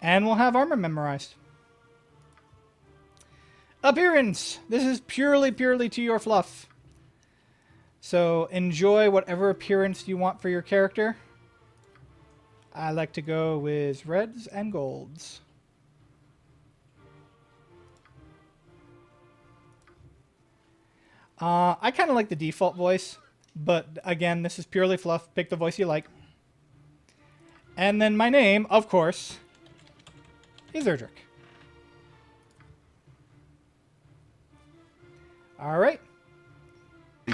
And we'll have armor memorized. Appearance! This is purely to your fluff. So enjoy whatever appearance you want for your character. I like to go with reds and golds. I kind of like the default voice, but again, this is purely fluff. Pick the voice you like. And then my name, of course, is Erdrick. All right.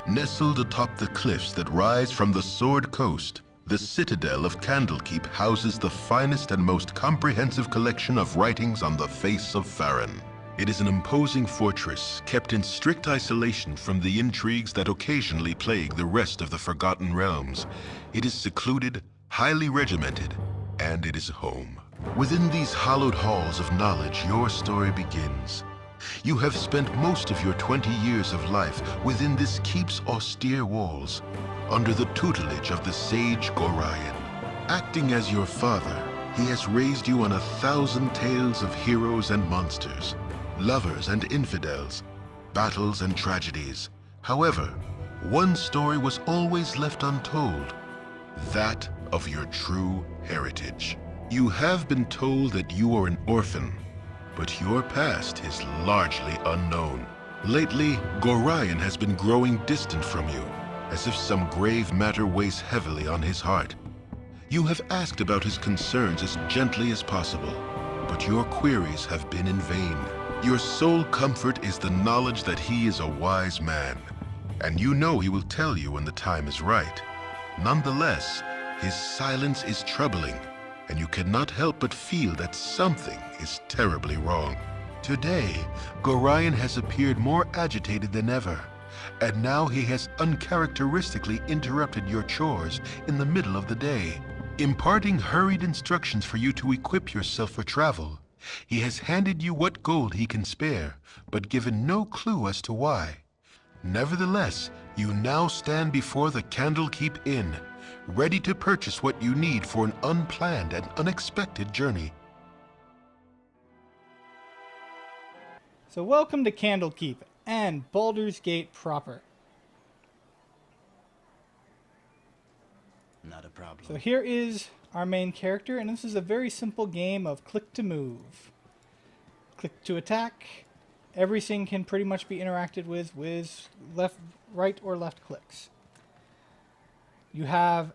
Nestled atop the cliffs that rise from the Sword Coast, the citadel of Candlekeep houses the finest and most comprehensive collection of writings on the face of Farron. It is an imposing fortress, kept in strict isolation from the intrigues that occasionally plague the rest of the Forgotten Realms. It is secluded, highly regimented, and it is home. Within these hallowed halls of knowledge, your story begins. You have spent most of your 20 years of life within this keep's austere walls, under the tutelage of the sage Gorion. Acting as your father, he has raised you on 1,000 tales of heroes and monsters, lovers and infidels, battles and tragedies. However, one story was always left untold, that of your true heritage. You have been told that you are an orphan, but your past is largely unknown. Lately, Gorion has been growing distant from you, as if some grave matter weighs heavily on his heart. You have asked about his concerns as gently as possible, but your queries have been in vain. Your sole comfort is the knowledge that he is a wise man, and you know he will tell you when the time is right. Nonetheless, his silence is troubling, and you cannot help but feel that something is terribly wrong. Today, Gorion has appeared more agitated than ever, and now he has uncharacteristically interrupted your chores in the middle of the day, imparting hurried instructions for you to equip yourself for travel. He has handed you what gold he can spare, but given no clue as to why. Nevertheless, you now stand before the Candlekeep Inn, ready to purchase what you need for an unplanned and unexpected journey. So welcome to Candlekeep and Baldur's Gate proper. Not a problem. So here is our main character, and this is a very simple game of click to move. Click to attack. Everything can pretty much be interacted with left, right, or left clicks. You have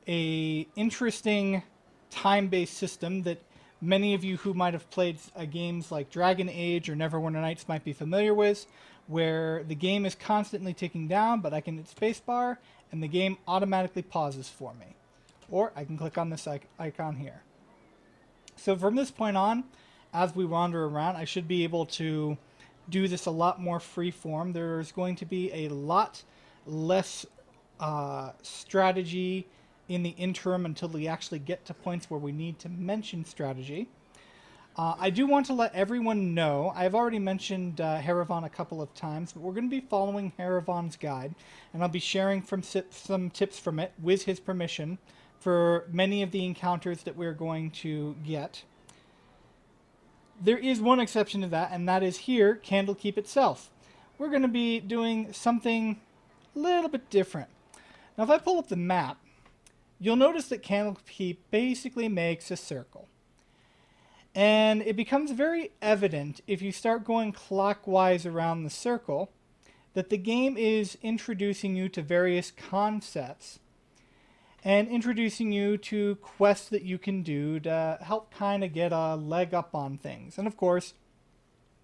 a interesting time-based system that many of you who might have played games like Dragon Age or Neverwinter Nights might be familiar with, where the game is constantly ticking down, but I can hit spacebar and the game automatically pauses for me. Or I can click on this icon here. So from this point on, as we wander around, I should be able to do this a lot more free-form. There's going to be a lot less strategy in the interim until we actually get to points where we need to mention strategy. I do want to let everyone know, I've already mentioned Haravan a couple of times, but we're going to be following Haravan's guide, and I'll be sharing some tips from it with his permission for many of the encounters that we're going to get. There is one exception to that, and that is here, Candlekeep itself. We're going to be doing something a little bit different. Now, if I pull up the map, you'll notice that Candlekeep basically makes a circle. And it becomes very evident if you start going clockwise around the circle that the game is introducing you to various concepts and introducing you to quests that you can do to help kind of get a leg up on things. And of course,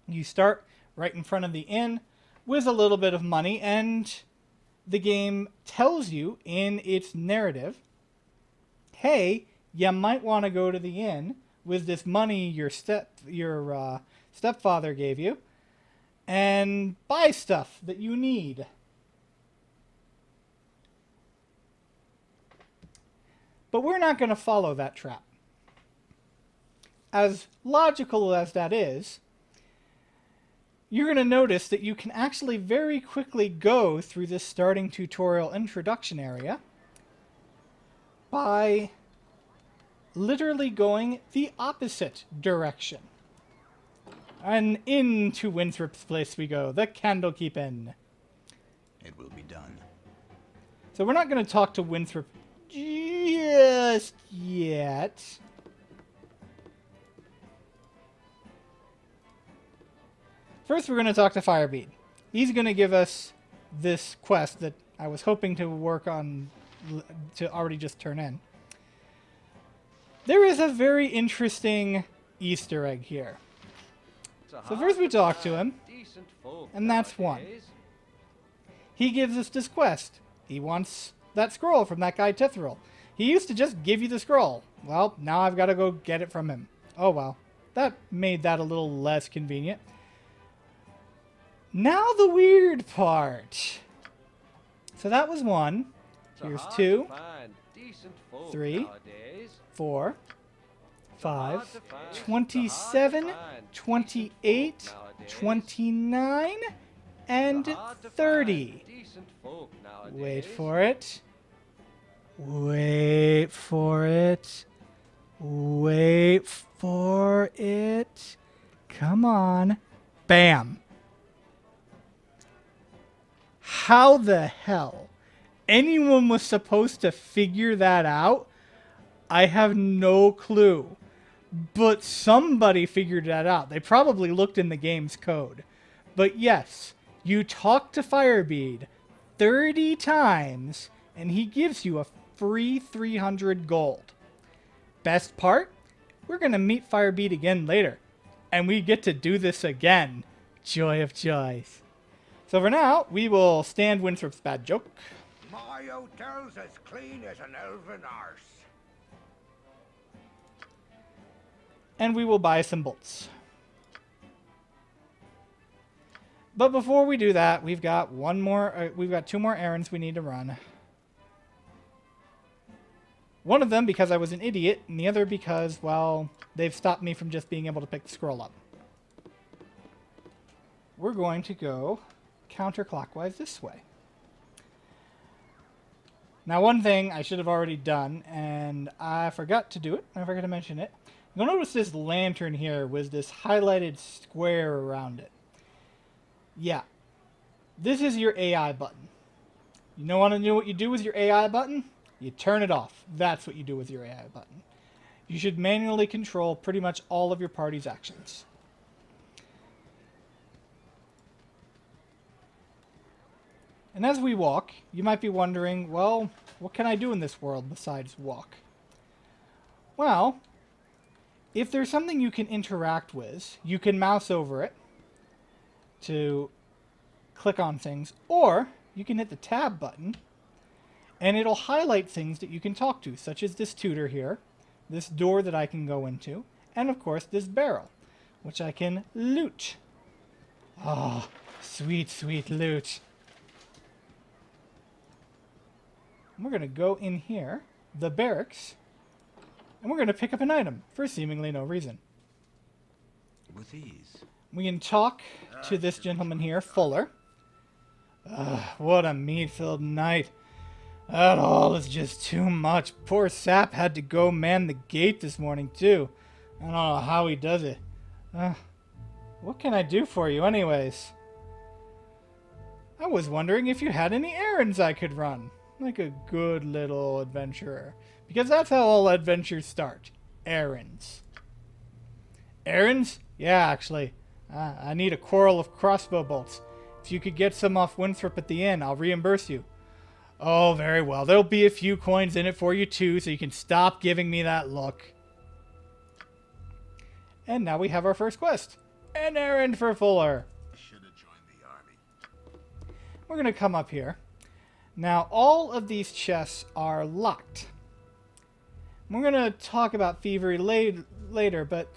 you start right in front of the inn with a little bit of money, and the game tells you in its narrative, hey, you might want to go to the inn with this money your stepfather gave you and buy stuff that you need. But we're not going to follow that trap. As logical as that is, you're going to notice that you can actually very quickly go through this starting tutorial introduction area by literally going the opposite direction. And into Winthrop's place we go, the Candlekeep Inn. It will be done. So we're not going to talk to Winthrop just yet. First, we're going to talk to Firebead. He's going to give us this quest that I was hoping to work on to already just turn in. There is a very interesting Easter egg here. So first we talk to him, and that's one. He gives us this quest. He wants that scroll from that guy Tithril. He used to just give you the scroll. Well, now I've got to go get it from him. Oh well, that made that a little less convenient. Now the weird part. So that was one. Here's 2, 3, 4, 5, 27, 28, 29, and 30. Wait for it. Wait for it. Wait for it. Come on. Bam. How the hell anyone was supposed to figure that out, I have no clue. But somebody figured that out. They probably looked in the game's code. But yes, you talk to Firebead 30 times, and he gives you a free 300 gold. Best part? We're going to meet Firebead again later. And we get to do this again. Joy of joys. So for now, we will stand Winthrop's bad joke. My hotel's as clean as an elven arse. And we will buy some bolts. But before we do that, we've got two more errands we need to run. One of them because I was an idiot, and the other because, well, they've stopped me from just being able to pick the scroll up. We're going to go counterclockwise this way. Now, one thing I should have already done, and I forgot to do it. I forgot to mention it. You'll notice this lantern here with this highlighted square around it. Yeah. This is your AI button. You want to know what you do with your AI button? You turn it off. That's what you do with your AI button. You should manually control pretty much all of your party's actions. And as we walk, you might be wondering, well, what can I do in this world besides walk? Well, if there's something you can interact with, you can mouse over it to click on things, or you can hit the tab button, and it'll highlight things that you can talk to, such as this tutor here, this door that I can go into, and of course this barrel, which I can loot. Oh, sweet, sweet loot. We're going to go in here, the barracks, and we're going to pick up an item for seemingly no reason. With ease. We can talk to this gentleman here, Fuller. What a meat-filled night. That all is just too much. Poor Sap had to go man the gate this morning, too. I don't know how he does it. What can I do for you anyways? I was wondering if you had any errands I could run. Like a good little adventurer. Because that's how all adventures start. Errands. Errands? Yeah, actually. I need a quarrel of crossbow bolts. If you could get some off Winthrop at the inn, I'll reimburse you. Oh, very well. There'll be a few coins in it for you too, so you can stop giving me that look. And now we have our first quest. An errand for Fuller. Should have joined the army. We're going to come up here. Now, all of these chests are locked. We're going to talk about thievery later, but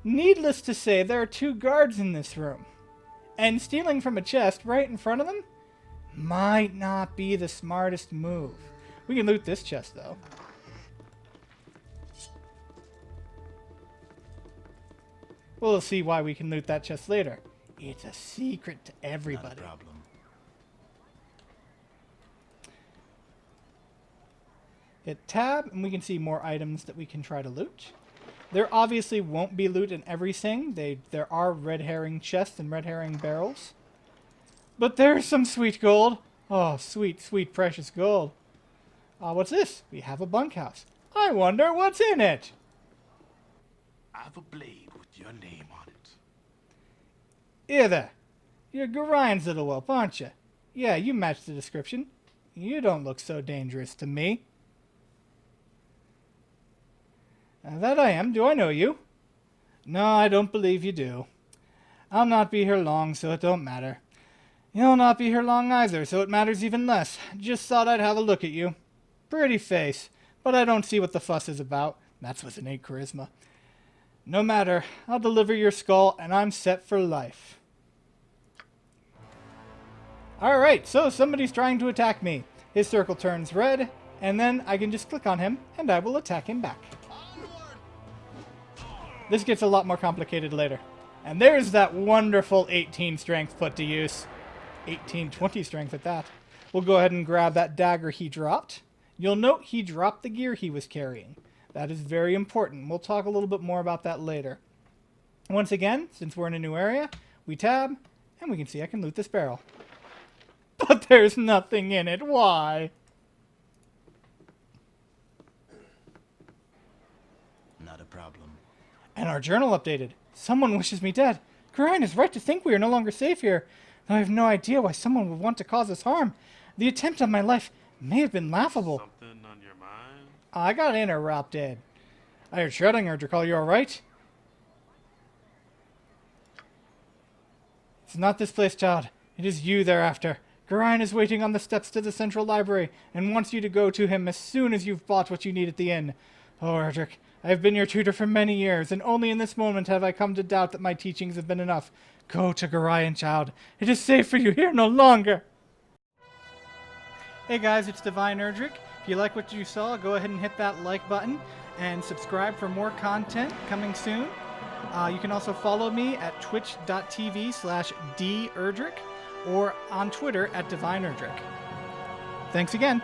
needless to say, there are 2 guards in this room. And stealing from a chest right in front of them might not be the smartest move. We can loot this chest, though. We'll see why we can loot that chest later. It's a secret to everybody. Not a problem. Hit tab, and we can see more items that we can try to loot. There obviously won't be loot in everything. There are red herring chests and red herring barrels. But there's some sweet gold. Oh, sweet, sweet, precious gold. What's this? We have a bunkhouse. I wonder what's in it. I have a blade with your name on it. Here there. You're Gorian's little whelp, aren't you? Yeah, you match the description. You don't look so dangerous to me. That I am. Do I know you? No, I don't believe you do. I'll not be here long, so it don't matter. You'll not be here long either, so it matters even less. Just thought I'd have a look at you. Pretty face, but I don't see what the fuss is about. That's with an 8 charisma. No matter. I'll deliver your skull, and I'm set for life. Alright, so somebody's trying to attack me. His circle turns red, and then I can just click on him, and I will attack him back. This gets a lot more complicated later. And there's that wonderful 18 strength put to use. 20 strength at that. We'll go ahead and grab that dagger he dropped. You'll note he dropped the gear he was carrying. That is very important. We'll talk a little bit more about that later. Once again, since we're in a new area, we tab, and we can see I can loot this barrel. But there's nothing in it. Why? Not a problem. And our journal updated. Someone wishes me dead. Gorian is right to think we are no longer safe here. Though I have no idea why someone would want to cause us harm. The attempt on my life may have been laughable. Something on your mind? I got interrupted. I heard shredding, Erdrick. Are you alright? It's not this place, child. It is you they're after. Gorian is waiting on the steps to the central library and wants you to go to him as soon as you've bought what you need at the inn. Oh, Erdrick, I have been your tutor for many years, and only in this moment have I come to doubt that my teachings have been enough. Go to Gorian, child. It is safe for you here no longer. Hey guys, it's Divine Erdrick. If you like what you saw, go ahead and hit that like button and subscribe for more content coming soon. You can also follow me at twitch.tv/derdrick or on Twitter at Divine Erdrick. Thanks again.